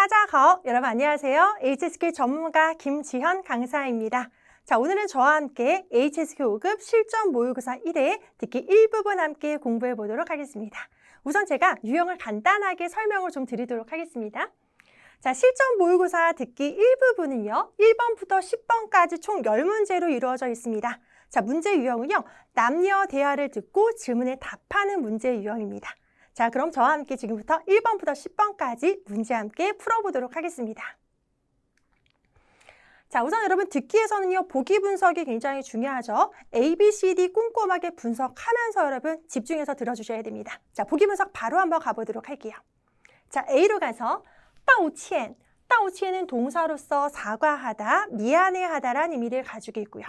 따자하오. 여러분 안녕하세요. HSK 전문가 김지현 강사입니다. 자, 오늘은 저와 함께 HSK 5급 실전 모의고사 1회 듣기 일부분 함께 공부해 보도록 하겠습니다. 우선 제가 유형을 간단하게 설명을 좀 드리도록 하겠습니다. 자, 실전 모의고사 듣기 1부분은요. 1번부터 10번까지 총 10문제로 이루어져 있습니다. 자, 문제 유형은요. 남녀 대화를 듣고 질문에 답하는 문제 유형입니다. 자, 그럼 저와 함께 지금부터 1번부터 10번까지 문제 함께 풀어보도록 하겠습니다. 자, 우선 여러분 듣기에서는요. 보기 분석이 굉장히 중요하죠. A, B, C, D 꼼꼼하게 분석하면서 여러분 집중해서 들어주셔야 됩니다. 자, 보기 분석 바로 한번 가보도록 할게요. 자, A로 가서 道歉. 道歉은 동사로서 사과하다, 미안해하다라는 의미를 가지고 있고요.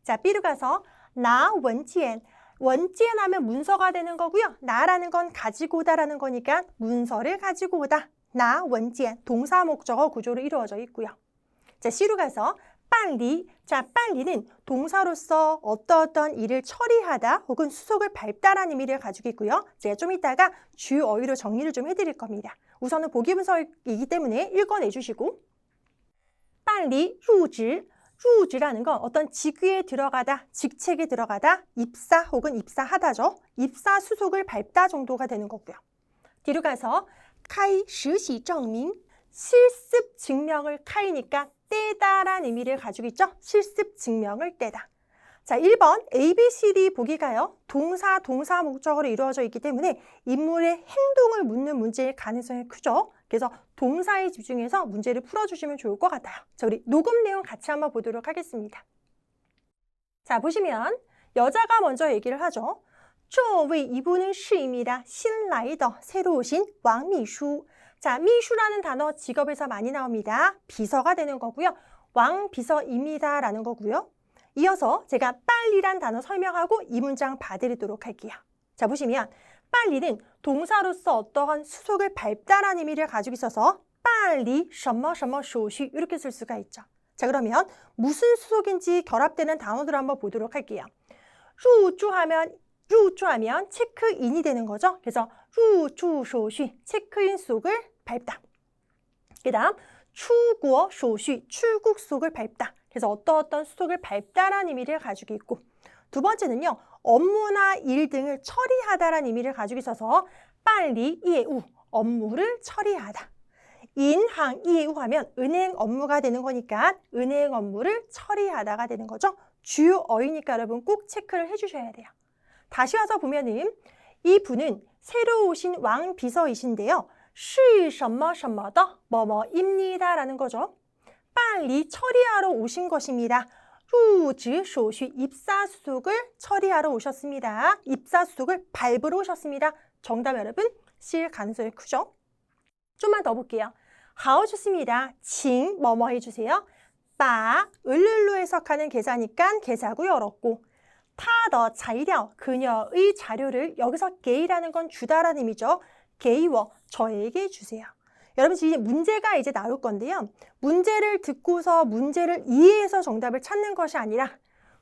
자, B로 가서 拿文件. 원지엔 하면 문서가 되는 거고요. 나라는 건 가지고 오다라는 거니까 문서를 가지고 오다. 나 원지엔 동사 목적어 구조로 이루어져 있고요. 자, C로 가서 빨리. 자, 빨리는 동사로서 어떤 일을 처리하다 혹은 수속을 밟다라는 의미를 가지고 있고요. 제가 좀 이따가 주요 어휘로 정리를 좀 해드릴 겁니다. 우선은 보기 분석이기 때문에 읽어내 주시고 빨리 入职. 入职라는 건 어떤 직위에 들어가다, 직책에 들어가다, 입사 혹은 입사하다죠. 입사 수속을 밟다 정도가 되는 거고요. 뒤로 가서 开实习证明. 실습 증명을 카이니까 떼다라는 의미를 가지고 있죠. 실습 증명을 떼다. 자, 1번 A, B, C, D 보기가요. 동사 목적어로 이루어져 있기 때문에 인물의 행동을 묻는 문제일 가능성이 크죠. 그래서 동사에 집중해서 문제를 풀어주시면 좋을 것 같아요. 자, 우리 녹음 내용 같이 한번 보도록 하겠습니다. 자, 보시면 여자가 먼저 얘기를 하죠. 这位 이분은 시입니다. 新来的 새로 오신 왕미수. 자, 미수라는 단어 직업에서 많이 나옵니다. 비서가 되는 거고요. 왕비서입니다 라는 거고요. 이어서 제가 빨리란 단어 설명하고 이 문장 봐드리도록 할게요. 자, 보시면 빨리는 동사로서 어떠한 수속을 밟다라는 의미를 가지고 있어서 빨리 什么什么手续 이렇게 쓸 수가 있죠. 자, 그러면 무슨 수속인지 결합되는 단어들을 한번 보도록 할게요. 入住하면 체크인이 되는 거죠. 그래서 入住手续 체크인 수속을 밟다. 그 다음 出国手续 출국 수속을 밟다. 그래서 어떤 수속을 밟다라는 의미를 가지고 있고, 두 번째는요. 업무나 일 등을 처리하다라는 의미를 가지고 있어서 빨리 예우, 업무를 처리하다. 인항 예우 하면 은행 업무가 되는 거니까 은행 업무를 처리하다가 되는 거죠. 주요 어휘니까 여러분 꼭 체크를 해주셔야 돼요. 다시 와서 보면은 이 분은 새로 오신 왕비서이신데요. 是什么什么的 뭐뭐입니다 라는 거죠. 빨리 처리하러 오신 것입니다. 入职手续 입사 수속을 처리하러 오셨습니다. 입사 수속을 밟으러 오셨습니다. 정답 여러분 C일 가능성이 크죠? 좀만 더 볼게요. 好 좋습니다. 请 뭐뭐 해주세요. 把 을룰로 해석하는 계좌니까 계좌구 열었고 他的材料 그녀의 자료를 여기서 게이라는 건 주다라는 의미죠. 게이워 저에게 주세요. 여러분 지금 문제가 이제 나올 건데요. 문제를 듣고서 문제를 이해해서 정답을 찾는 것이 아니라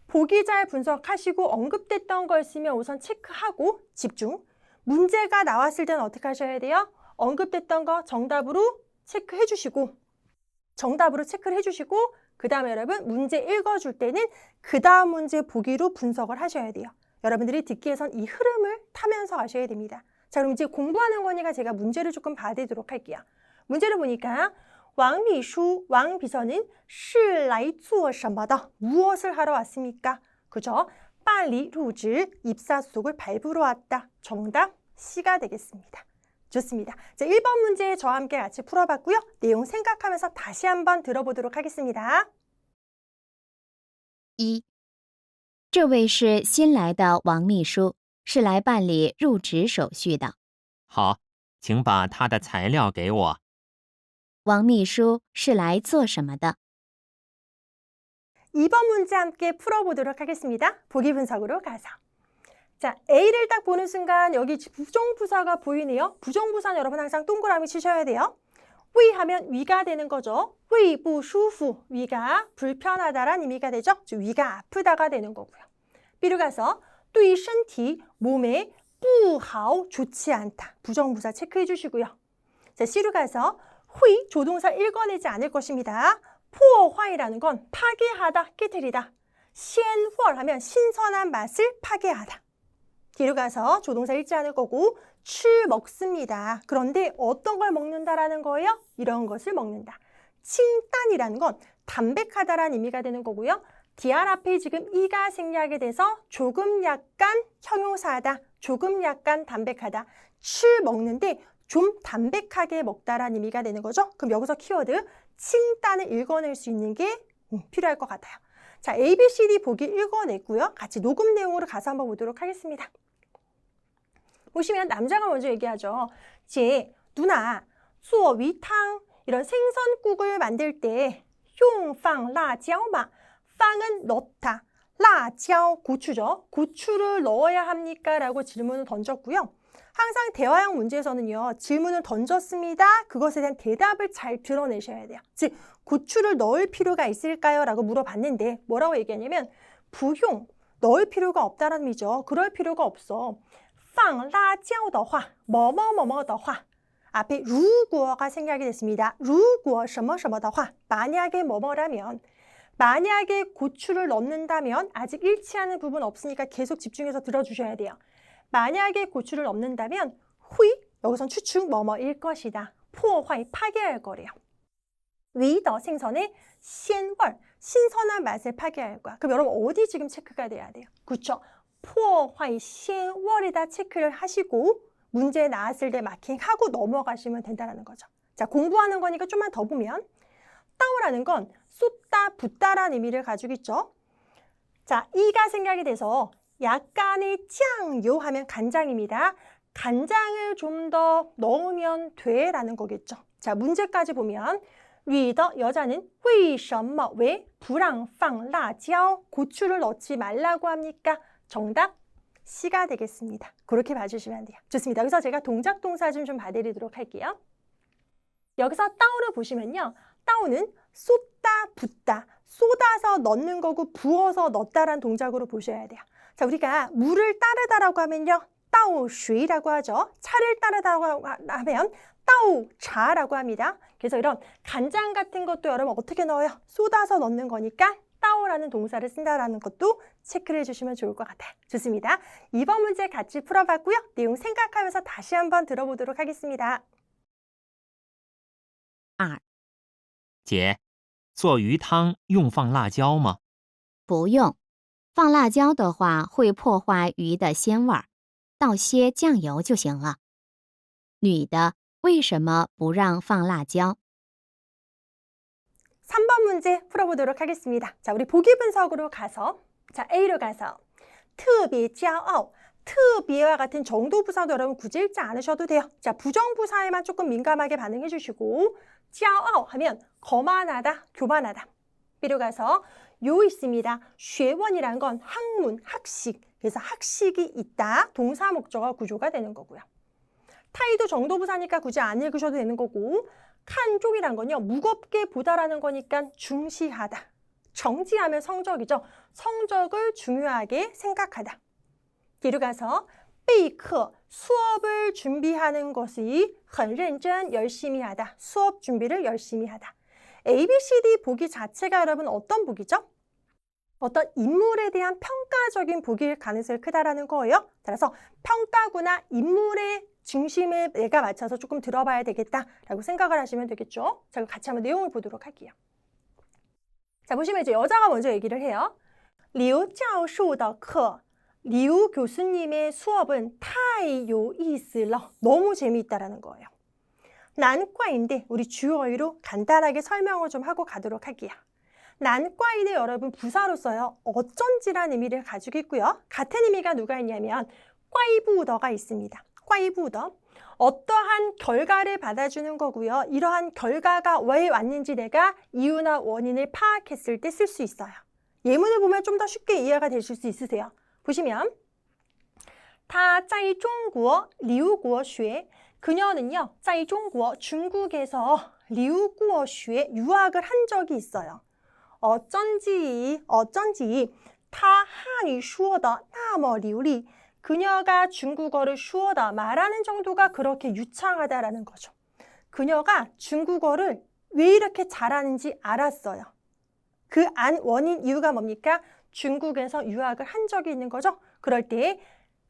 보기 잘 분석하시고 언급됐던 거 있으면 우선 체크하고 집중. 문제가 나왔을 때는 어떻게 하셔야 돼요? 언급됐던 거 정답으로 체크해 주시고 그 다음에 여러분 문제 읽어줄 때는 그 다음 문제 보기로 분석을 하셔야 돼요. 여러분들이 듣기에선 이 흐름을 타면서 하셔야 됩니다. 자, 그럼 이제 공부하는 거니까 제가 문제를 조금 봐드리도록 할게요. 문제를 보니까 왕미수, 왕비서는 是来做什么的 무엇을 하러 왔습니까? 그죠? 빨리 入职 입사 수속을 밟으러 왔다. 정답 C가 되겠습니다. 좋습니다. 자, 1번 문제 저와 함께 같이 풀어봤고요. 내용 생각하면서 다시 한번 들어보도록 하겠습니다. 1. 这位是新来的王秘书，是来办理入职手续的。好，请把他的材料给我。王秘书是来做什么的？ 2번 문제 함께 풀어보도록 하겠습니다. 보기 분석으로 가서. 자, A를 딱 보는 순간 여기 부정부사가 보이네요. 부정부사는 여러분 항상 동그라미 치셔야 돼요. 위 하면 위가 되는 거죠. 胃不舒服 위가 불편하다라는 의미가 되죠. 즉 위가 아프다가 되는 거고요. B로 가서 对身体 몸에 不好 좋지 않다. 부정부사 체크해 주시고요. 자, C로 가서 휘 조동사 읽어내지 않을 것입니다. 포화이라는 건 파괴하다, 깨뜨리다. 시엔월 하면 신선한 맛을 파괴하다. 뒤로 가서 조동사 읽지 않을 거고 먹습니다. 그런데 어떤 걸 먹는다라는 거예요? 이런 것을 먹는다. 칭딴이라는 건 담백하다라는 의미가 되는 거고요. 디알 앞에 지금 이가 생략이 돼서 조금 약간 형용사하다, 조금 약간 담백하다. 먹는데 좀 담백하게 먹다라는 의미가 되는 거죠. 그럼 여기서 키워드 칭딴을 읽어낼 수 있는 게 필요할 것 같아요. 자, A, B, C, D 보기 읽어냈고요. 같이 녹음 내용으로 가서 한번 보도록 하겠습니다. 보시면 남자가 먼저 얘기하죠. 제 누나, 做鱼汤 이런 생선국을 만들 때用放辣椒마. 빵은 넣다. 辣椒 고추죠. 고추를 넣어야 합니까? 라고 질문을 던졌고요. 항상 대화형 문제에서는요. 질문을 던졌습니다. 그것에 대한 대답을 잘 드러내셔야 돼요. 즉 고추를 넣을 필요가 있을까요? 라고 물어봤는데 뭐라고 얘기하냐면 부용, 넣을 필요가 없다는 의미죠. 그럴 필요가 없어. 放辣椒的话, 뭐뭐뭐뭐 的话 앞에 如果가 생략이 됐습니다. 如果什么什么的话 만약에 뭐뭐라면 만약에 고추를 넣는다면 아직 일치하는 부분 없으니까 계속 집중해서 들어주셔야 돼요. 만약에 고추를 넣는다면 휘 여기선 추측 뭐뭐일 것이다. 포화이 파괴할 거래요. 위더 생선의 시엔월 신선한 맛을 파괴할 거야. 그럼 여러분 어디 지금 체크가 돼야 돼요? 그렇죠. 포화이 시엔월이다 체크를 하시고 문제 나왔을 때 마킹하고 넘어가시면 된다는 거죠. 자, 공부하는 거니까 좀만 더 보면 따오라는 건 쏟다, 붓다라는 의미를 가지고 있죠. 자, 이가 생략이 돼서 약간의 짱요 하면 간장입니다. 간장을 좀 더 넣으면 돼 라는 거겠죠. 자, 문제까지 보면 위더 여자는 为什么 왜 不让放辣椒 고추를 넣지 말라고 합니까? 정답 C가 되겠습니다. 그렇게 봐주시면 돼요. 좋습니다. 여기서 제가 동작 동사 좀 봐드리도록 할게요. 여기서 따오를 보시면요. 따오는 쏟다, 붓다, 쏟아서 넣는 거고 부어서 넣다라는 동작으로 보셔야 돼요. 자, 우리가 물을 따르다라고 하면요. 따오쉬라고 하죠. 차를 따르다라고 하면 따오차라고 합니다. 그래서 이런 간장 같은 것도 여러분 어떻게 넣어요? 쏟아서 넣는 거니까 따오라는 동사를 쓴다라는 것도 체크를 해주시면 좋을 것 같아요. 좋습니다. 이번 문제 같이 풀어봤고요. 내용 생각하면서 다시 한번 들어보도록 하겠습니다. 姐，做鱼汤用放辣椒吗？不用，放辣椒的话会破坏鱼的鲜味儿，倒些酱油就行了。女的为什么不让放辣椒？ 3번 문제 풀어보도록 하겠습니다. 자, 우리 보기 분석으로 가서 자, A로 가서 特别骄傲 特别와 같은 정도 부사도 여러분 굳이 읽지 않으셔도 돼요. 자, 부정부사에만 조금 민감하게 반응해 주시고 骄傲 하면 거만하다, 교만하다. B로 가서 요 있습니다. 学问이란 건 학문, 학식. 그래서 학식이 있다. 동사 목적어 구조가 되는 거고요. 타이도 정도부사니까 굳이 안 읽으셔도 되는 거고 칸쪽이란 건요. 무겁게 보다라는 거니까 중시하다. 정지하면 성적이죠. 성적을 중요하게 생각하다. 뒤로 가서 备课 수업을 준비하는 것이 很认真 열심히 하다. 수업 준비를 열심히 하다. A, B, C, D 보기 자체가 여러분 어떤 보기죠? 어떤 인물에 대한 평가적인 보기일 가능성이 크다라는 거예요. 따라서 평가구나 인물의 중심에 내가 맞춰서 조금 들어봐야 되겠다라고 생각을 하시면 되겠죠. 자, 그럼 같이 한번 내용을 보도록 할게요. 자, 보시면 이제 여자가 먼저 얘기를 해요. 刘教授的课 리우 교수님의 수업은 太有意思了. 너무 재미있다라는 거예요. 난과인데 우리 주어의로 간단하게 설명을 좀 하고 가도록 할게요. 난과인의 여러분 부사로 써요. 어쩐지라는 의미를 가지고 있고요. 같은 의미가 누가 있냐면 꽈이부더가 있습니다. 꽈이부더. 어떠한 결과를 받아주는 거고요. 이러한 결과가 왜 왔는지 내가 이유나 원인을 파악했을 때 쓸 수 있어요. 예문을 보면 좀 더 쉽게 이해가 되실 수 있으세요. 보시면 他在中国留国学 그녀는요. 在中国 중국에서 留国学 유학을 한 적이 있어요. 어쩐지 他汉语说的那么流利 그녀가 중국어를 说的 말하는 정도가 그렇게 유창하다라는 거죠. 그녀가 중국어를 왜 이렇게 잘하는지 알았어요. 그 원인 이유가 뭡니까? 중국에서 유학을 한 적이 있는 거죠. 그럴 때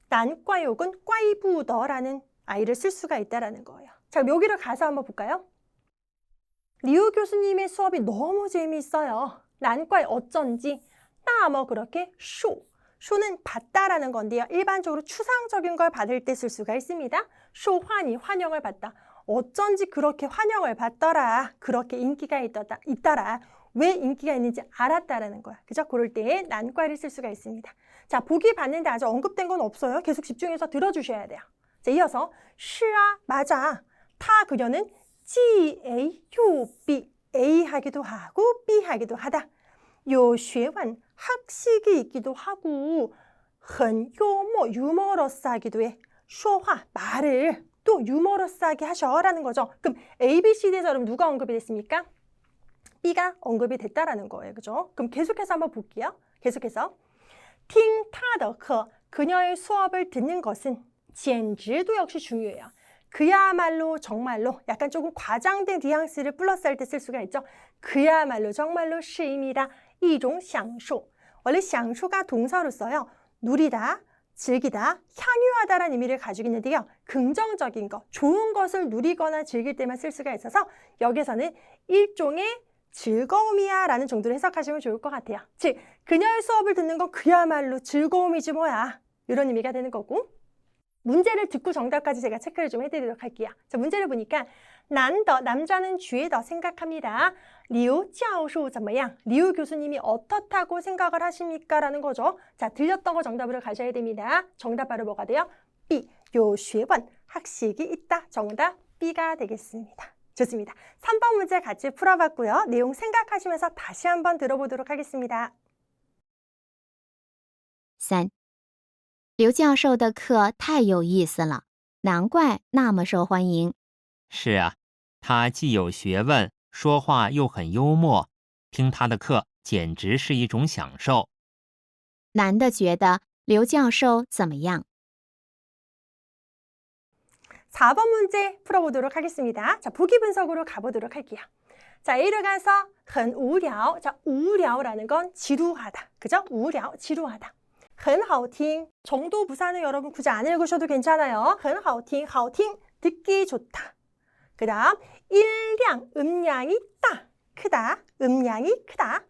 난과욕은 꽈이부더라는 아이를 쓸 수가 있다는 거예요. 자, 여기를 가서 한번 볼까요? 리우 교수님의 수업이 너무 재미있어요. 난과에 어쩐지 나뭐 그렇게 쇼는 받다라는 건데요. 일반적으로 추상적인 걸 받을 때 쓸 수가 있습니다. 쇼환이 환영을 받다. 어쩐지 그렇게 환영을 받더라. 그렇게 인기가 있더라. 왜 인기가 있는지 알았다라는 거야. 그죠? 그럴 때 난과를 쓸 수가 있습니다. 자, 보기 봤는데 아직 언급된 건 없어요. 계속 집중해서 들어주셔야 돼요. 자, 이어서 시아 맞아. 타 그녀는 GAUB A 하기도 하고 B 하기도 하다. 요学问 학식이 있기도 하고 很幽默 유머러스하기도 해. 说话 말을 또 유머러스하게 하셔라는 거죠. 그럼 ABCD에서 여러분 누가 언급이 됐습니까? B가 언급이 됐다라는 거예요. 그죠? 그럼 계속해서 한번 볼게요. 계속해서 听他的课 그녀의 수업을 듣는 것은 简直도 역시 중요해요. 그야말로 정말로 약간 조금 과장된 뉘앙스를 플러스할 때 쓸 수가 있죠. 그야말로 정말로 是一种享受. 원래 享受가 동사로 써요. 누리다, 즐기다, 향유하다라는 의미를 가지고 있는데요. 긍정적인 것, 좋은 것을 누리거나 즐길 때만 쓸 수가 있어서 여기서는 일종의 즐거움이야 라는 정도로 해석하시면 좋을 것 같아요. 즉, 그녀의 수업을 듣는 건 그야말로 즐거움이지 뭐야. 이런 의미가 되는 거고, 문제를 듣고 정답까지 제가 체크를 좀 해드리도록 할게요. 자, 문제를 보니까 남자는 쥐에 더 생각합니다. 리우教授 怎么样? 리우 교수님이 어떻다고 생각을 하십니까? 라는 거죠. 자, 들렸던 거 정답으로 가셔야 됩니다. 정답 바로 뭐가 돼요? B, 有学问, 학식이 있다. 정답 B가 되겠습니다. 좋습니다. 3번 문제 같이 풀어봤고요. 내용 생각하시면서 다시 한번 들어보도록 하겠습니다. 3. 刘教授的课太有意思了，难怪那么受欢迎。是啊，他既有学问，说话又很幽默，听他的课简直是一种享受。男的觉得刘教授怎么样？ 4번 문제 풀어보도록 하겠습니다. 자, 보기 분석으로 가보도록 할게요. 자, A를 가서 很无聊. 자, 无聊라는 건 지루하다. 그죠? 无聊, 지루하다. 很好听. 정도 부사는 여러분 굳이 안 읽으셔도 괜찮아요. 很好听, 好听, 듣기 좋다. 그 다음, 일량, 음량이 크다. 음량이 크다.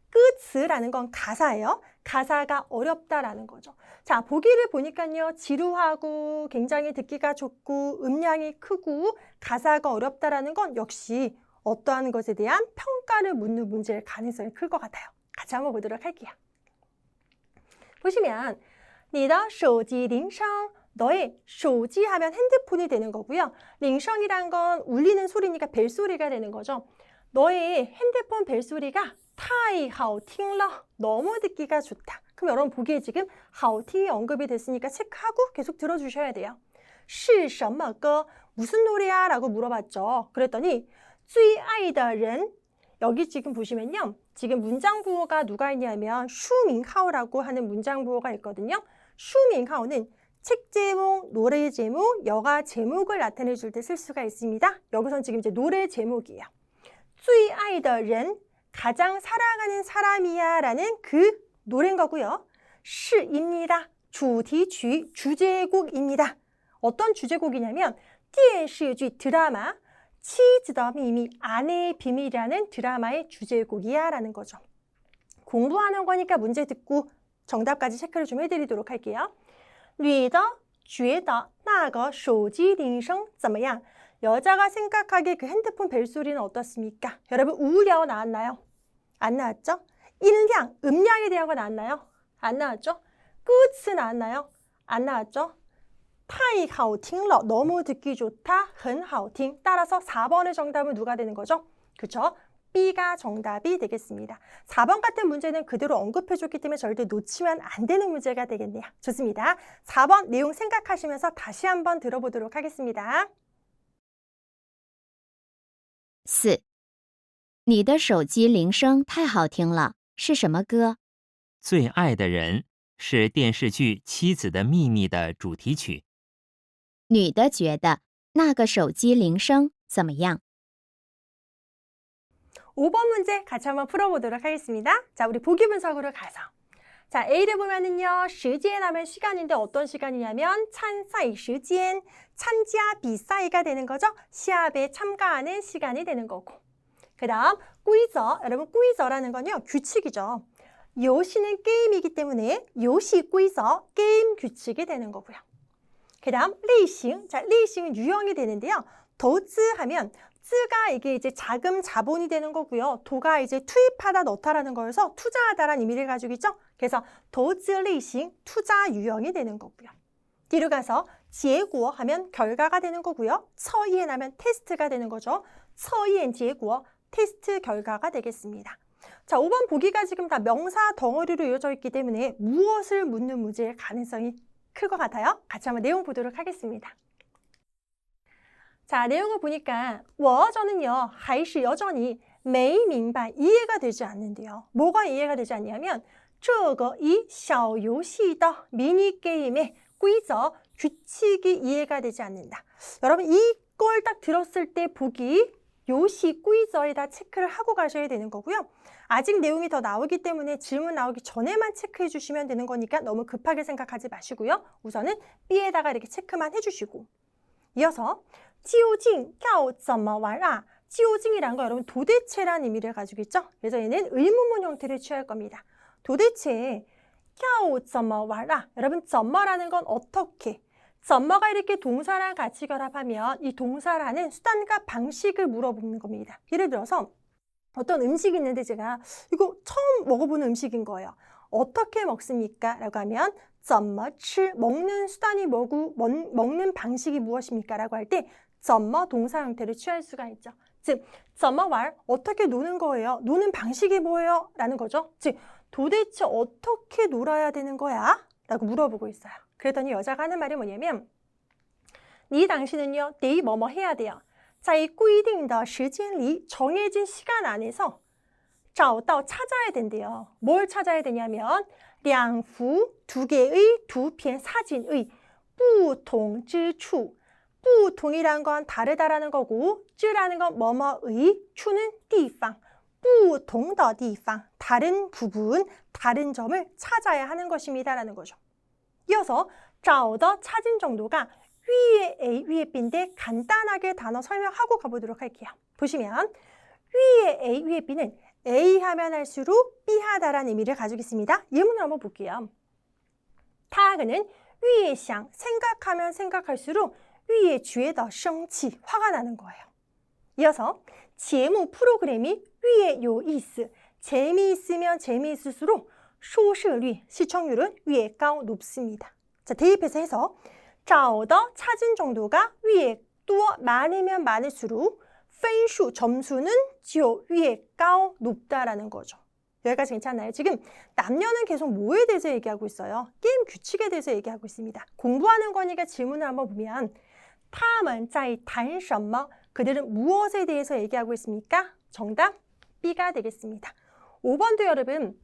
끄츠라는 건 가사예요. 가사가 어렵다라는 거죠. 자, 보기를 보니까요. 지루하고 굉장히 듣기가 좋고 음량이 크고 가사가 어렵다라는 건 역시 어떠한 것에 대한 평가를 묻는 문제일 가능성이 클 것 같아요. 같이 한번 보도록 할게요. 보시면 你的手机铃声 너의 手机 하면 핸드폰이 되는 거고요. 铃声이란 건 울리는 소리니까 벨소리가 되는 거죠. 너의 핸드폰 벨소리가 太好听了 너무 듣기가 좋다. 그럼 여러분 보기에 지금 好听이 언급이 됐으니까 체크하고 계속 들어주셔야 돼요. 是什么歌 무슨 노래야? 라고 물어봤죠. 그랬더니 最爱的人 여기 지금 보시면요. 지금 문장부호가 누가 있냐면 슈밍하오라고 하는 문장부호가 있거든요. 슈밍하오는 책 제목, 노래 제목, 여가 제목을 나타내 줄 때 쓸 수가 있습니다. 여기선 지금 이제 노래 제목이에요. 最爱的人 가장 사랑하는 사람이야 라는 그 노래인 거고요. 시입니다. 주題曲, 주제곡입니다. 어떤 주제곡이냐면 电视剧 드라마 妻子的秘密 아내의 비밀이라는 드라마의 주제곡이야 라는 거죠. 공부하는 거니까 문제 듣고 정답까지 체크를 좀 해드리도록 할게요. 女的觉得那个手机铃声怎么样? 여자가 생각하기에 그 핸드폰 벨소리는 어떻습니까? 여러분 우려 나왔나요? 안 나왔죠? 일량, 음량에 대한 거 나왔나요? 안 나왔죠? 끄츠 나왔나요? 안 나왔죠? 太好听了 너무 듣기 좋다, 很好听. 따라서 4번의 정답은 누가 되는 거죠? 그렇죠? B가 정답이 되겠습니다. 4번 같은 문제는 그대로 언급해줬기 때문에 절대 놓치면 안 되는 문제가 되겠네요. 좋습니다. 4번 내용 생각하시면서 다시 한번 들어보도록 하겠습니다. 4. 你的手机铃声太好听了，是什么歌？最爱的人是电视剧《妻子的秘密》的主题曲。女的觉得那个手机铃声怎么样？ 5번 문제 같이 한번 풀어보도록 하겠습니다. 자, 우리 보기 분석으로 가서. 자, A를 보면은요, 시간 하면 시간인데 어떤 시간이냐면 찬사이 시간, 찬자 비사이가 되는 거죠. 시합에 참가하는 시간이 되는 거고. 그 다음, 꾸이저. 여러분, 꾸이저라는 건요, 규칙이죠. 요시는 게임이기 때문에 요시 꾸이저, 게임 규칙이 되는 거고요. 그 다음, 리싱. 자, 리싱은 유형이 되는데요. 도즈 하면 쯔가 이게 이제 자금, 자본이 되는 거고요. 도가 이제 투입하다, 넣다라는 거여서 투자하다라는 의미를 가지고 있죠. 그래서 도즈 리싱, 투자 유형이 되는 거고요. 뒤로 가서 지구어 하면 결과가 되는 거고요. 처이엔 하면 테스트가 되는 거죠. 처이엔 지구어, 테스트 결과가 되겠습니다. 자, 5번 보기가 지금 다 명사 덩어리로 이어져 있기 때문에 무엇을 묻는 문제일 가능성이 클 것 같아요. 같이 한번 내용 보도록 하겠습니다. 자, 내용을 보니까 저는요, 还是 여전히 没明白 이해가 되지 않는데요. 뭐가 이해가 되지 않냐면 这个이 小游戏的 미니게임의 规则, 규칙이 이해가 되지 않는다. 여러분, 이걸 딱 들었을 때 보기 요시 꾸이저에다 체크를 하고 가셔야 되는 거고요. 아직 내용이 더 나오기 때문에 질문 나오기 전에만 체크해 주시면 되는 거니까 너무 급하게 생각하지 마시고요. 우선은 B에다가 이렇게 체크만 해주시고. 이어서 究竟要怎么玩啊? 究竟이란 거 여러분 도대체란 의미를 가지고 있죠. 그래서 얘는 의문문 형태를 취할 겁니다. 도대체 要怎么玩啊? 여러분 怎么라는 건 어떻게? 怎么가 이렇게 동사랑 같이 결합하면 이 동사라는 수단과 방식을 물어보는 겁니다. 예를 들어서 어떤 음식이 있는데 제가 이거 처음 먹어보는 음식인 거예요. 어떻게 먹습니까? 라고 하면 怎么吃? 먹는 수단이 뭐고 먹는 방식이 무엇입니까? 라고 할 때 怎么 동사 형태를 취할 수가 있죠. 즉, 怎么玩? 어떻게 노는 거예요? 노는 방식이 뭐예요? 라는 거죠. 즉, 도대체 어떻게 놀아야 되는 거야? 라고 물어보고 있어요. 그랬더니 여자가 하는 말이 뭐냐면 你 당신은요, 내일 뭐뭐 해야 돼요. 在规定的时间里 정해진 시간 안에서 找到 찾아야 된대요. 뭘 찾아야 되냐면 两幅 두 개의 두 편 사진의 不同之处 不同이란 건 다르다라는 거고 之라는 건 뭐뭐의 处는 地方不同的地方 다른 부분, 다른 점을 찾아야 하는 것입니다라는 거죠. 이어서 找到 찾은 정도가 위에 A, 위에 B인데 간단하게 단어 설명하고 가보도록 할게요. 보시면 위에 A, 위에 B는 A 하면 할수록 B 하다라는 의미를 가지고 있습니다. 예문을 한번 볼게요. 他 그는 위에 想 생각하면 생각할수록 위에 觉得生气 화가 나는 거예요. 이어서 节目 프로그램이 위에 有意思 재미있으면 재미있을수록 收视率 시청률은 위에 高 높습니다. 자, 대입해서 해서 找到 찾은 정도가 위에 多 많으면 많을수록 分数 점수는 就 위에 高 높다라는 거죠. 여기까지 괜찮나요? 지금 남녀는 계속 뭐에 대해서 얘기하고 있어요? 게임 규칙에 대해서 얘기하고 있습니다. 공부하는 거니까 질문을 한번 보면 他们在谈什么? 그들은 무엇에 대해서 얘기하고 있습니까? 정답 B가 되겠습니다. 5번도 여러분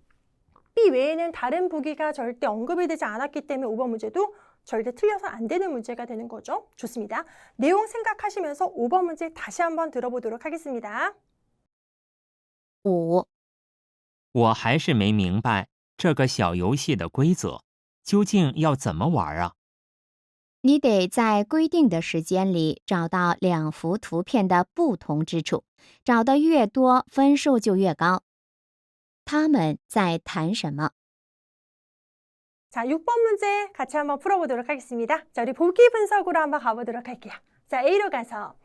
B 외에는 다른 보기가 절대 언급이 되지 않았기 때문에 5번 문제도 절대 틀려서 안 되는 문제가 되는 거죠. 좋습니다. 내용 생각하시면서 5번 문제 다시 한번 들어보도록 하겠습니다. 5、我还是没明白这个小游戏的规则，究竟要怎么玩啊？你得在规定的时间里找到两幅图片的不同之处，找的越多，分数就越高。他们在谈什么？ 자, 6번 문제 같이 한번 풀어보도록 하겠습니다. 자, 우리 보기 분석으로 한번 가보도록 할게요. 자, A로 가서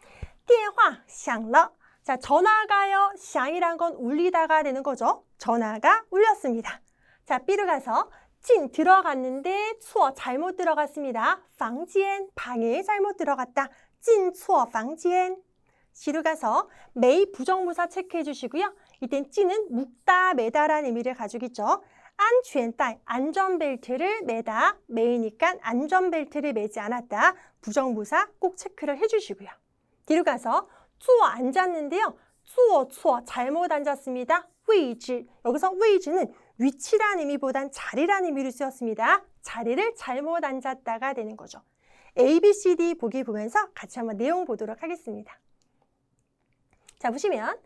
电话响了. 자, 전화가요. 响이란 건 울리다가 되는 거죠. 전화가 울렸습니다. 자, B로 가서 进 들어갔는데 错 잘못 들어갔습니다. 房间 방에 잘못 들어갔다. 进错房间. C로 가서 매 부정부사 체크해 주시고요. 이땐 찌는 묶다, 매다라는 의미를 가지고 있죠. 안전벨트, 안전벨트를 매다, 매이니까 안전벨트를 매지 않았다. 부정부사 꼭 체크를 해주시고요. 뒤로 가서 坐 앉았는데요. 坐错 잘못 앉았습니다. 位置, 여기서 位置는 위치라는 의미보단 자리라는 의미로 쓰였습니다. 자리를 잘못 앉았다가 되는 거죠. A, B, C, D 보기 보면서 같이 한번 내용 보도록 하겠습니다. 자, 보시면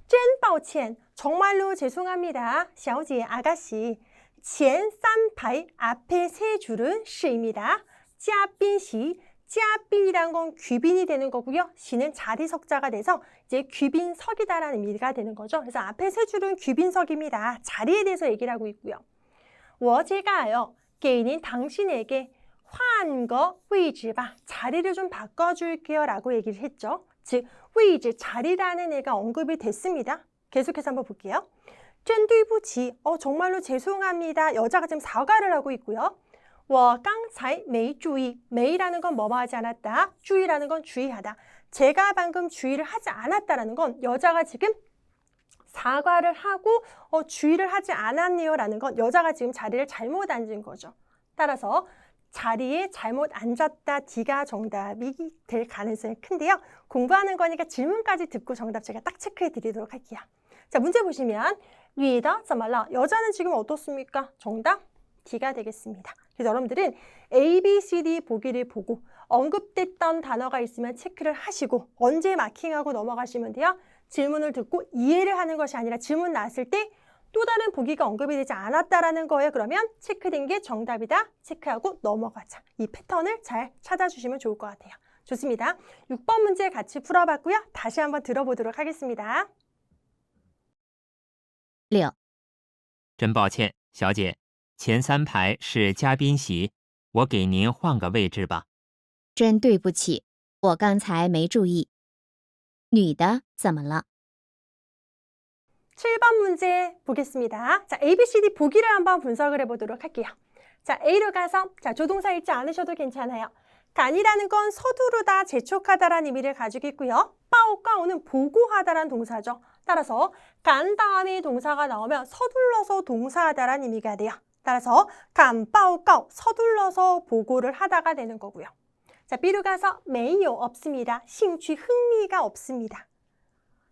真抱歉, 정말로 죄송합니다. 小姐, 아가씨. 前3排 앞에 세 줄은 시입니다. 嘉宾席, 嘉宾이란 건 귀빈이 되는 거고요. 시는 자리석자가 돼서 이제 귀빈석이다라는 의미가 되는 거죠. 그래서 앞에 세 줄은 귀빈석입니다. 자리에 대해서 얘기를 하고 있고요. 我제가给您 당신에게 换个位置吧. 자리를 좀 바꿔줄게요 라고 얘기를 했죠. 즉, 位置, 자리라는 애가 언급이 됐습니다. 계속해서 한번 볼게요. 真对不起, 정말로 죄송합니다. 여자가 지금 사과를 하고 있고요. 我刚才没注意, 메이라는 건 뭐뭐 하지 않았다. 주의라는 건 주의하다. 제가 방금 주의를 하지 않았다라는 건 여자가 지금 사과를 하고 주의를 하지 않았네요 라는 건 여자가 지금 자리를 잘못 앉은 거죠. 따라서 자리에 잘못 앉았다 D가 정답이 될 가능성이 큰데요. 공부하는 거니까 질문까지 듣고 정답 제가 딱 체크해 드리도록 할게요. 자, 문제 보시면 女的怎么了? 여자는 지금 어떻습니까? 정답 D가 되겠습니다. 그래서 여러분들은 A, B, C, D 보기를 보고 언급됐던 단어가 있으면 체크를 하시고 언제 마킹하고 넘어가시면 돼요. 질문을 듣고 이해를 하는 것이 아니라 질문 나왔을 때 또 다른 보기가 언급이 되지 않았다라는 거예요. 그러면 체크된 게 정답이다. 체크하고 넘어가자. 이 패턴을 잘 찾아주시면 좋을 것 같아요. 좋습니다. 6번 문제 같이 풀어봤고요. 다시 한번 들어보도록 하겠습니다. 6. 真抱歉，小姐，前3排是嘉宾席，我给您换个位置吧。真对不起，我刚才没注意。女的怎么了？ 7번 문제 보겠습니다. 자, A, B, C, D 보기를 한번 분석을 해보도록 할게요. 자, A로 가서 조동사 읽지 않으셔도 괜찮아요. 간이라는 건 서두르다, 재촉하다라는 의미를 가지고 있고요. 빠오까오는 보고하다라는 동사죠. 따라서 간 다음에 동사가 나오면 서둘러서 동사하다라는 의미가 돼요. 따라서 간, 빠오까오, 서둘러서 보고를 하다가 되는 거고요. 자, B로 가서 没有 없습니다.兴趣, 흥미가 없습니다.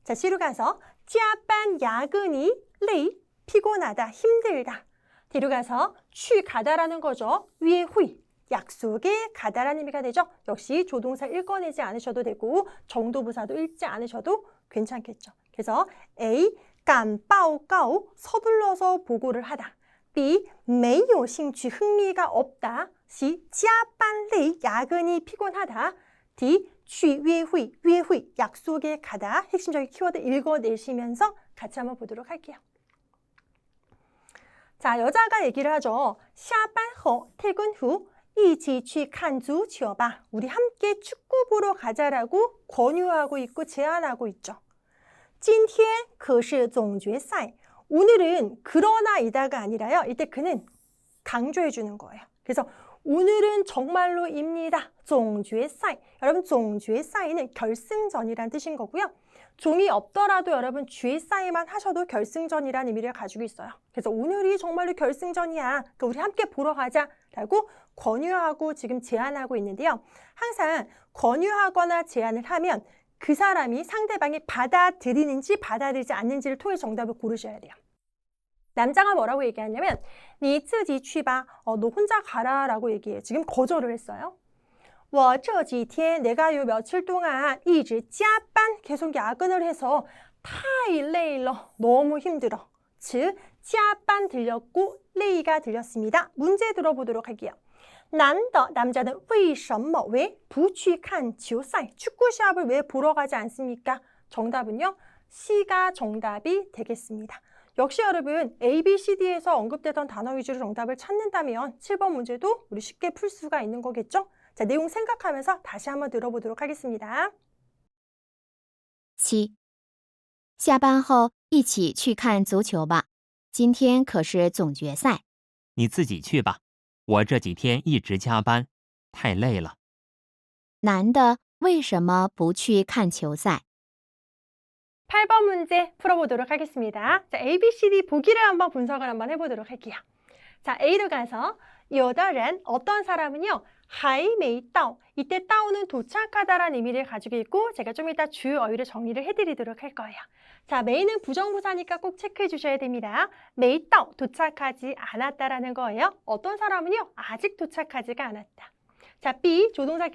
자, C로 가서 加班 야근이, 累, 피곤하다, 힘들다. D로 가서 去 가다라는 거죠. 约会, 약속에 가다라는 의미가 되죠. 역시 조동사 읽어내지 않으셔도 되고 정도부사도 읽지 않으셔도 괜찮겠죠. 그래서 A, 赶报告, 서둘러서 보고를 하다. B, 没有兴趣, 흥미가 없다. C, 加班累, 야근이 피곤하다. D, 去约会, 约会, 약속에 가다. 핵심적인 키워드 읽어내시면서 같이 한번 보도록 할게요. 자, 여자가 얘기를 하죠. 下班后, 퇴근 후, 一起去看足球吧. 우리 함께 축구 보러 가자라고 권유하고 있고 제안하고 있죠. 今天可是总决赛. 오늘은 그러나이다가 아니라요. 이때 그는 강조해 주는 거예요. 그래서 오늘은 정말로입니다. 总决赛. 여러분 总决赛는 결승전이란 뜻인 거고요. 종이 없더라도 여러분决赛만 하셔도 결승전이라는 의미를 가지고 있어요. 그래서 오늘이 정말로 결승전이야. 그러니까 우리 함께 보러 가자라고 권유하고 지금 제안하고 있는데요. 항상 권유하거나 제안을 하면 그 사람이 상대방이 받아들이는지 받아들이지 않는지를 통해 정답을 고르셔야 돼요. 남자가 뭐라고 얘기하냐면 你自己去吧. 너 혼자 가라 라고 얘기해요. 지금 거절을 했어요. 我这几天 내가 요 며칠 동안 一直加班 계속 야근을 해서 太累了. 너무 힘들어. 즉, 加班 들렸고 累가 들렸습니다. 문제 들어보도록 할게요. 男的 남자는 为什么 왜 不去看球赛 축구 시합을 왜 보러 가지 않습니까? 정답은요. C가 정답이 되겠습니다. 역시 여러분 A, B, C, D에서 언급되던 단어 위주로 정답을 찾는다면 7번 문제도 우리 쉽게 풀 수가 있는 거겠죠? 자, 내용 생각하면서 다시 한번 들어보도록 하겠습니다. 7. 下班后一起去看足球吧。今天可是总决赛。你自己去吧，我这几天一直加班，太累了。男的为什么不去看球赛？ 8번 문제 풀어보도록 하겠습니다. 자, A, B, C, D 보기를 한번 분석을 한번 해보도록 할게요. 자, A로 가서 有的人 어떤 사람은요. 还没到 이때 따오는 도착하다라는 의미를 가지고 있고 제가 좀 이따 주요 어휘를 정리를 해드리도록 할 거예요. 자, 메이는 부정부사니까 꼭 체크해 주셔야 됩니다. 没到 도착하지 않았다라는 거예요. 어떤 사람은요. 아직 도착하지가 않았다. 자, B 조동사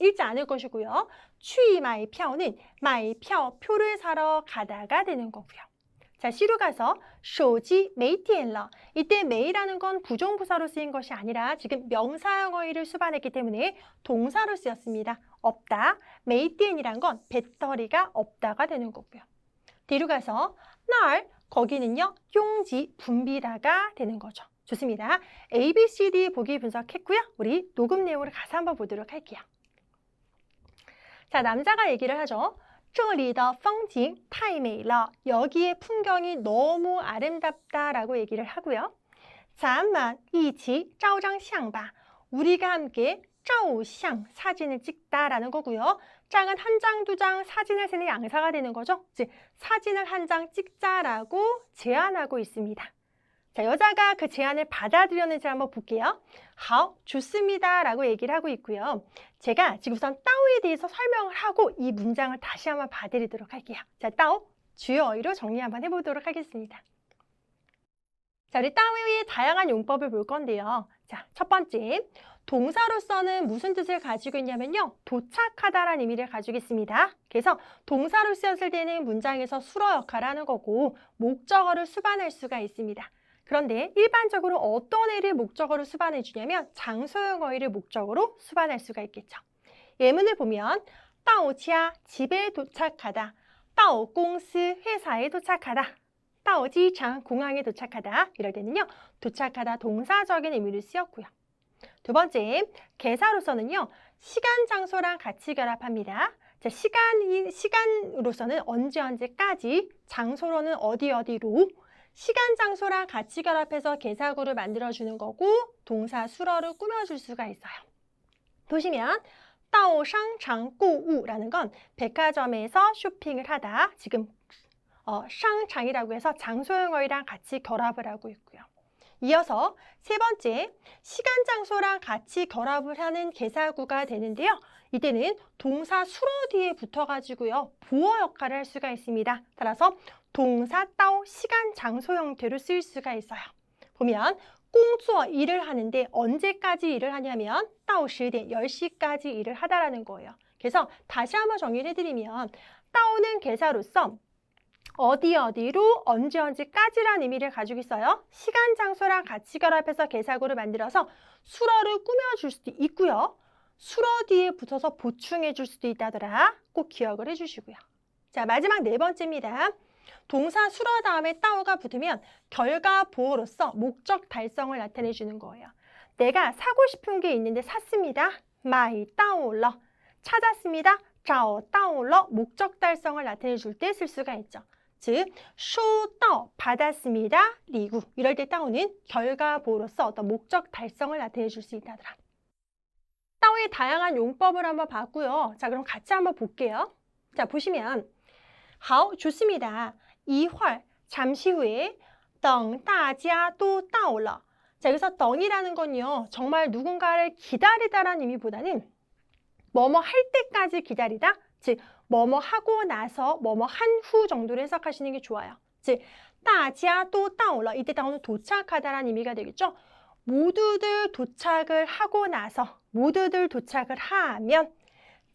읽지 않을 것이고요. 去买票는 买票, 표를 사러 가다가 되는 거고요. 자, C로 가서 手机没电了. 이때 메이라는 건 부정부사로 쓰인 것이 아니라 지금 명사형어의를 수반했기 때문에 동사로 쓰였습니다. 없다. 没电이란 건 배터리가 없다가 되는 거고요. 뒤로 가서 那儿 거기는요. 용지 붐비다가 되는 거죠. 좋습니다. A, B, C, D 보기 분석했고요. 우리 녹음 내용을 가서 한번 보도록 할게요. 자, 남자가 얘기를 하죠. 这里的风景太美了. 여기의 풍경이 너무 아름답다라고 얘기를 하고요. 咱们一起照张相吧. 우리가 함께 照相, 사진을 찍다라는 거고요. 짱은 한 장, 두 장 사진을 쓰는 양사가 되는 거죠. 즉, 사진을 한 장 찍자라고 제안하고 있습니다. 자, 여자가 그 제안을 받아들였는지 한번 볼게요. 好, 좋습니다 라고 얘기를 하고 있고요. 제가 지금 우선 따오에 대해서 설명을 하고 이 문장을 다시 한번 봐드리도록 할게요. 자, 따오, 주요 어휘로 정리 한번 해보도록 하겠습니다. 자, 우리 따오의 다양한 용법을 볼 건데요. 자, 첫 번째, 동사로서는 무슨 뜻을 가지고 있냐면요. 도착하다라는 의미를 가지고 있습니다. 그래서 동사로 쓰였을 때는 문장에서 수로 역할을 하는 거고 목적어를 수반할 수가 있습니다. 그런데 일반적으로 어떤 애를 목적어로 수반해 주냐면 장소형 어휘를 목적어로 수반할 수가 있겠죠. 예문을 보면 到家 집에 도착하다, 到公司 회사에 도착하다, 到机场 공항에 도착하다 이럴 때는요. 도착하다 동사적인 의미를 쓰였고요. 두 번째, 개사로서는요. 시간, 장소랑 같이 결합합니다. 자, 시간으로서는 언제까지, 장소로는 어디로, 시간, 장소랑 같이 결합해서 개사구를 만들어주는 거고 동사 수러를 꾸며줄 수가 있어요. 보시면 到商场购物라는 건 백화점에서 쇼핑을 하다. 지금 상장이라고 해서 장소형 어휘랑 같이 결합을 하고 있고요. 이어서 세 번째, 시간, 장소랑 같이 결합을 하는 개사구가 되는데요. 이때는 동사 수로 뒤에 붙어가지고요. 보어 역할을 할 수가 있습니다. 따라서 동사 따오 시간, 장소 형태로 쓰일 수가 있어요. 보면 공주어 일을 하는데 언제까지 일을 하냐면 따오 10点, 10시까지 일을 하다라는 거예요. 그래서 다시 한번 정리를 해드리면 따오는 개사로서 어디로 언제까지라는 의미를 가지고 있어요. 시간, 장소랑 같이 결합해서 개사구를 만들어서 수러를 꾸며줄 수도 있고요. 수러 뒤에 붙어서 보충해 줄 수도 있다더라. 꼭 기억을 해주시고요. 자, 마지막 네 번째입니다. 동사 수러 다음에 따오가 붙으면 결과 보어로서 목적 달성을 나타내 주는 거예요. 내가 사고 싶은 게 있는데 샀습니다. 마이 따오러. 찾았습니다. 자오 따오러. 목적 달성을 나타내 줄 때 쓸 수가 있죠. 즉, 쇼따오 받았습니다. 리구. 이럴 때 따오는 결과 보어로서 어떤 목적 달성을 나타내 줄 수 있다더라. 따오의 다양한 용법을 한번 봤고요. 자, 그럼 같이 한번 볼게요. 자, 보시면 好, 좋습니다. 一会儿, 잠시 후에 等大家都到了. 자, 여기서 等이라는 건요. 정말 누군가를 기다리다라는 의미보다는 뭐뭐 할 때까지 기다리다. 즉, 뭐뭐 하고 나서 뭐뭐 한 후 정도로 해석하시는 게 좋아요. 즉, 大家都到了. 이때 따오는 도착하다라는 의미가 되겠죠. 모두들 도착을 하고 나서, 모두들 도착을 하면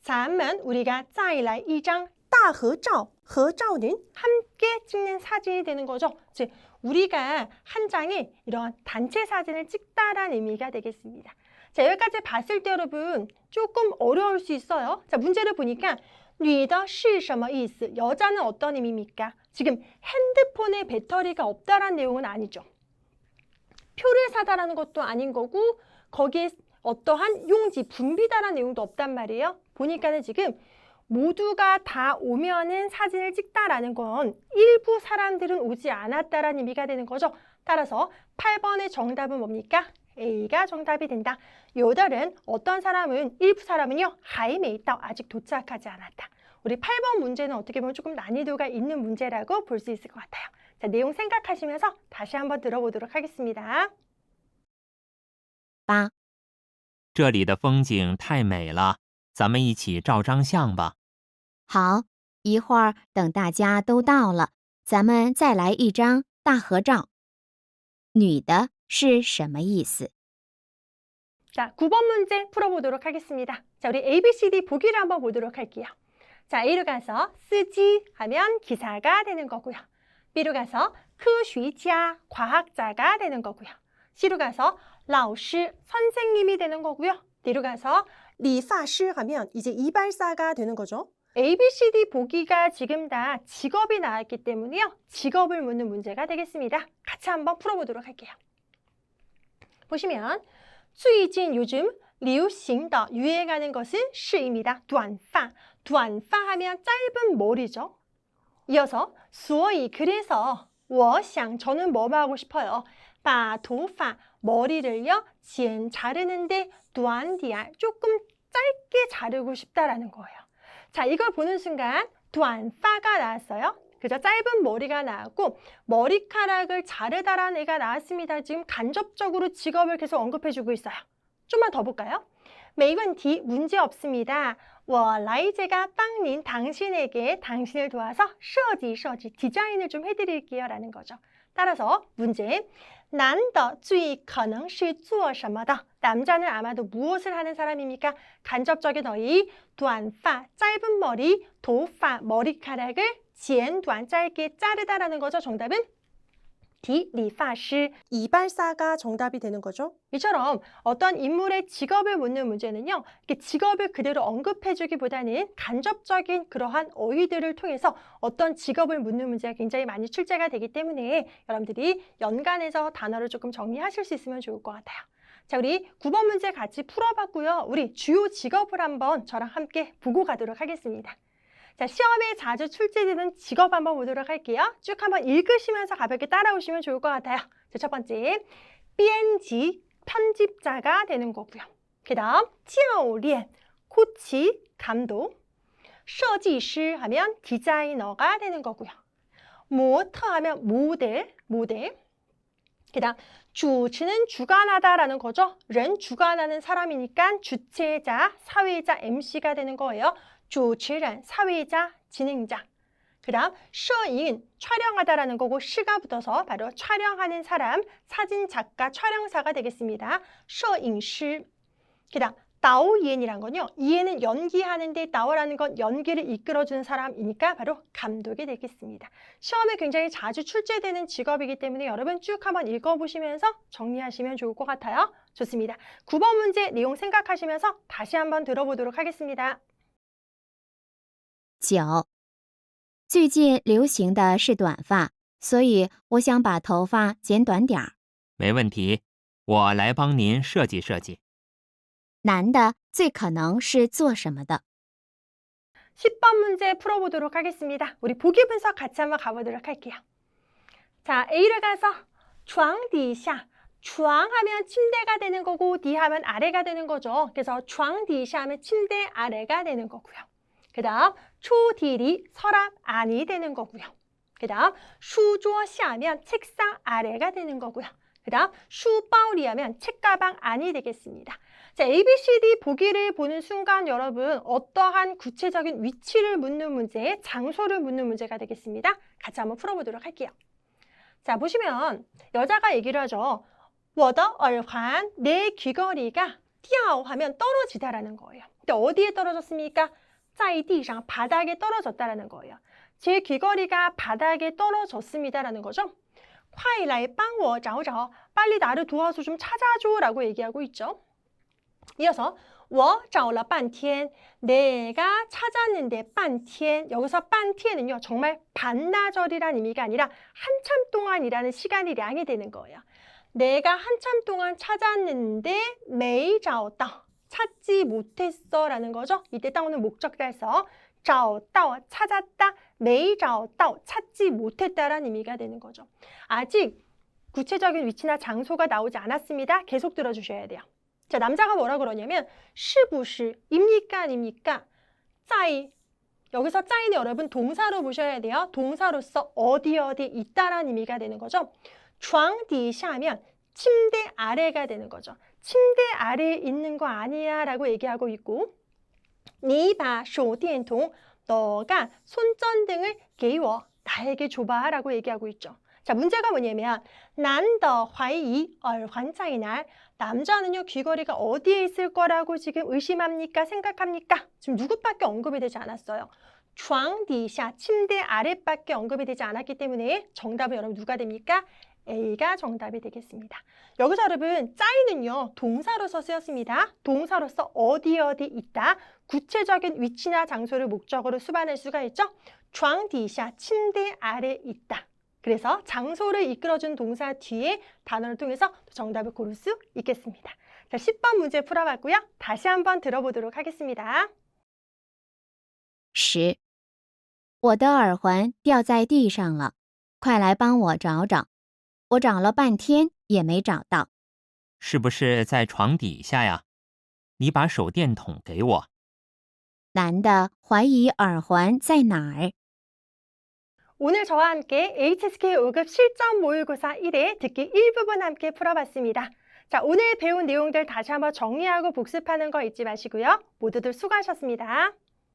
咱们 우리가 再来一张大合照. 合照는 함께 찍는 사진이 되는 거죠. 즉, 우리가 한 장의 이런 단체 사진을 찍다라는 의미가 되겠습니다. 자, 여기까지 봤을 때 여러분 조금 어려울 수 있어요. 자, 문제를 보니까 女的是什么意思? 여자는 어떤 의미입니까? 지금 핸드폰에 배터리가 없다라는 내용은 아니죠. 표를 사다라는 것도 아닌 거고 거기에 어떠한 용지, 붐비다라는 내용도 없단 말이에요. 보니까는 지금 모두가 다 오면은 사진을 찍다라는 건 일부 사람들은 오지 않았다라는 의미가 되는 거죠. 따라서 8번의 정답은 뭡니까? A가 정답이 된다. 요달은 어떤 사람은, 일부 사람은요, 还没到, 아직 도착하지 않았다. 우리 8번 문제는 어떻게 보면 조금 난이도가 있는 문제라고 볼 수 있을 것 같아요. 자, 내용 생각하시면서 다시 한번 들어보도록 하겠습니다. 8. 这里的风景太美了，咱们一起照张相吧。好，一会儿等大家都到了，咱们再来一张大合照。女的是什么意思？ 자, 9번 문제 풀어보도록 하겠습니다. 자, 우리 ABCD 보기를 한번 보도록 할게요. 자, A로 가서 쓰지 하면 기사가 되는 거고요. B로 가서科学家, 과학자가 되는 거고요. C로 가서 老师, 선생님이 되는 거고요. D로 가서 理发师 하면 이제 이발사가 되는 거죠. ABCD 보기가 지금 다 직업이 나왔기 때문에요. 직업을 묻는 문제가 되겠습니다. 같이 한번 풀어보도록 할게요. 보시면 最近 요즘 流行的 유행하는 것은 是입니다. 短发. 短发 하면 짧은 머리죠. 이어서 所以 그래서 我想 저는 뭐 하고 싶어요. 把头发 머리를요. 剪 자르는데 短点 조금 짧게 자르고 싶다라는 거예요. 자, 이걸 보는 순간 短发가 나왔어요. 그죠? 짧은 머리가 나왔고 머리카락을 자르다라는 애가 나왔습니다. 지금 간접적으로 직업을 계속 언급해주고 있어요. 좀만 더 볼까요? 没问题, 문제 없습니다. 我来 제가 帮您 당신에게 당신을 도와서 设计 디자인을 좀 해드릴게요 라는 거죠. 따라서 문제 男的最可能是做什么的? 남자는 아마도 무엇을 하는 사람입니까? 간접적인 어휘 短发 짧은 머리 头发 머리카락을 剪短 짧게 자르다라는 거죠. 정답은 D, 理发师, 이발사가 정답이 되는 거죠. 이처럼 어떤 인물의 직업을 묻는 문제는요. 이렇게 직업을 그대로 언급해주기보다는 간접적인 그러한 어휘들을 통해서 어떤 직업을 묻는 문제가 굉장히 많이 출제가 되기 때문에 여러분들이 연간해서 단어를 조금 정리하실 수 있으면 좋을 것 같아요. 자, 우리 9번 문제 같이 풀어봤고요. 우리 주요 직업을 한번 저랑 함께 보고 가도록 하겠습니다. 자, 시험에 자주 출제되는 직업 한번 보도록 할게요. 쭉 한번 읽으시면서 가볍게 따라오시면 좋을 것 같아요. 자, 첫 번째, 编辑, 편집자가 되는 거고요. 그 다음, 教练, 코치, 감독, 设计师 하면 디자이너가 되는 거고요. 模特 하면 모델. 그 다음, 主持는 주관하다라는 거죠. ren 주관하는 사람이니까 주체자, 사회자, MC가 되는 거예요. 主持人, 사회자, 진행자. 그 다음, 摄影, 촬영하다라는 거고 시가 붙어서 바로 촬영하는 사람, 사진 작가, 촬영사가 되겠습니다. 摄影师. 그 다음, 导演이란 건요. 이해는 연기하는데导라는 건 연기를 이끌어주는 사람이니까 바로 감독이 되겠습니다. 시험에 굉장히 자주 출제되는 직업이기 때문에 여러분 쭉 한번 읽어보시면서 정리하시면 좋을 것 같아요. 좋습니다. 9번 문제 내용 생각하시면서 다시 한번 들어보도록 하겠습니다. 9. 最近流行的是短发，所以我想把头发剪短点儿。没问题，我来帮您设计设计。男的最可能是做什么的？ 10번 문제 풀어보도록 하겠습니다. 우리 보기 분석 같이 한번 가보도록 할게요. 자, A를 가서 床底下, 床 하면 침대가 되는 거고 底 하면 아래가 되는 거죠. 그래서 床底下 하면 침대 아래가 되는 거고요. 그 다음 抽屉里, 서랍 안이 되는 거고요. 그 다음 书桌下 하면 책상 아래가 되는 거고요. 그 다음 书包里 하면 책가방 안이 되겠습니다. 자, ABCD 보기를 보는 순간 여러분 어떠한 구체적인 위치를 묻는 문제, 장소를 묻는 문제가 되겠습니다. 같이 한번 풀어보도록 할게요. 자, 보시면 여자가 얘기를 하죠. 我的耳环, 내 귀걸이가 掉 하면 떨어지다라는 거예요. 근데 어디에 떨어졌습니까? 在地上, 바닥에 떨어졌다라는 거예요. 제 귀걸이가 바닥에 떨어졌습니다라는 거죠. 快来帮我找找, 빨리 나를 도와서 좀 찾아줘 라고 얘기하고 있죠. 이어서 我找了半天, 내가 찾았는데 半天, 여기서 半天은요 정말 반나절이라는 의미가 아니라 한참 동안이라는 시간이량이 되는 거예요. 내가 한참 동안 찾았는데 没找到, 찾지 못했어 라는 거죠. 이때 따오는 목적대에서 找到, 찾았다, 没找到, 찾지 못했다라는 의미가 되는 거죠. 아직 구체적인 위치나 장소가 나오지 않았습니다. 계속 들어주셔야 돼요. 자, 남자가 뭐라 그러냐면 是不是, 입니까 아닙니까? 在, 여기서 在는 여러분 동사로 보셔야 돼요. 동사로서 어디 있다라는 의미가 되는 거죠. 床底下 하면 침대 아래가 되는 거죠. 침대 아래에 있는 거 아니야 라고 얘기하고 있고 你把手电筒, 너가 손전등을 给我, 나에게 줘봐 라고 얘기하고 있죠. 자, 문제가 뭐냐면 男的怀疑耳环在哪儿? 남자는요, 귀걸이가 어디에 있을 거라고 지금 의심합니까? 생각합니까? 지금 누구밖에 언급이 되지 않았어요. 床底下, 침대 아랫밖에 언급이 되지 않았기 때문에 정답은 여러분 누가 됩니까? A가 정답이 되겠습니다. 여기서 여러분 짜이는요, 동사로서 쓰였습니다. 동사로서 어디 있다. 구체적인 위치나 장소를 목적으로 수반할 수가 있죠. 床底下, 침대 아래 있다. 그래서 장소를 이끌어준 동사 뒤에 단어를 통해서 정답을 고를 수 있겠습니다. 자, 10번 문제 풀어봤고요. 다시 한번 들어보도록 하겠습니다. 10. 我的耳环掉在地上了，快来帮我找找。我找了半天也没找到。是不是在床底下呀？你把手电筒给我。男的怀疑耳环在哪儿？ 오늘 저와 함께 HSK 5급 실전 모의고사 1회 듣기 1부분 함께 풀어봤습니다. 자, 오늘 배운 내용들 다시 한번 정리하고 복습하는 거 잊지 마시고요. 모두들 수고하셨습니다.